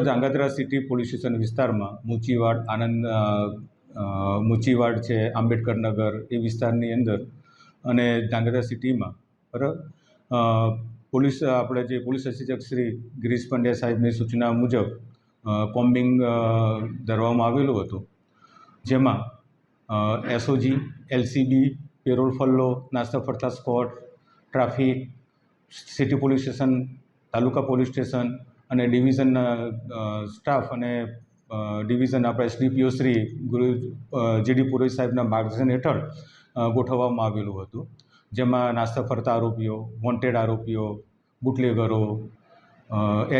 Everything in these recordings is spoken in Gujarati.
ધ્રાંગધ્રા સિટી પોલીસ સ્ટેશન વિસ્તારમાં મુચીવાડ છે, આંબેડકર નગર એ વિસ્તારની અંદર અને ધ્રાંગધ્રા સિટીમાં બરાબર આપણે જે પોલીસ અધિક્ષક શ્રી ગિરીશ પંડ્યા સાહેબની સૂચના મુજબ કોમ્બિંગ ધરવામાં આવેલું હતું, જેમાં એસઓજી, એલસીબી, પેરોલ ફલ્લો, નાસ્તા ફરતા squad, traffic, city police station, taluka police station અને ડિવિઝનના સ્ટાફ અને ડિવિઝન આપણે એસડીપીઓ શ્રી જીડી પુરોહિત સાહેબના માર્ગદર્શન હેઠળ ગોઠવવામાં આવેલું હતું, જેમાં નાસ્તા ફરતા આરોપીઓ, વોન્ટેડ આરોપીઓ, બુટલેગરો,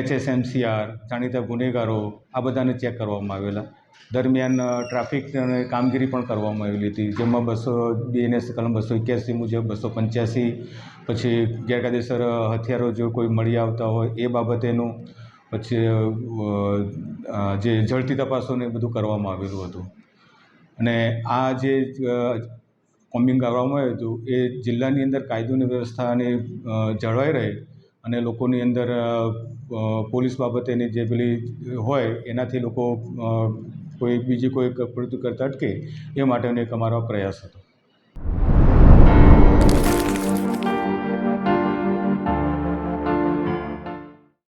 HSMCR, જાણીતા ગુનેગારો આ બધાને ચેક કરવામાં આવેલા. દરમિયાન ટ્રાફિક કામગીરી પણ કરવામાં આવેલી હતી, જેમાં 202 BNS કલમ 281 મુજબ 285 પછી ગેરકાયદેસર હથિયારો જો કોઈ મળી આવતા હોય એ બાબતેનું, પછી જે ઝડપી તપાસોને બધું કરવામાં આવેલું હતું. અને આ જે કોમ્બિંગ કરવામાં આવ્યું હતું એ જિલ્લાની અંદર કાયદો અને વ્યવસ્થાને જળવાઈ રહે અને લોકોની અંદર પોલીસ બાબતેની જે પેલી હોય એનાથી લોકો કોઈ બીજી કોઈ પ્રવૃત્તિ કરતા અટકે એ માટેનો એક અમારો પ્રયાસ હતો.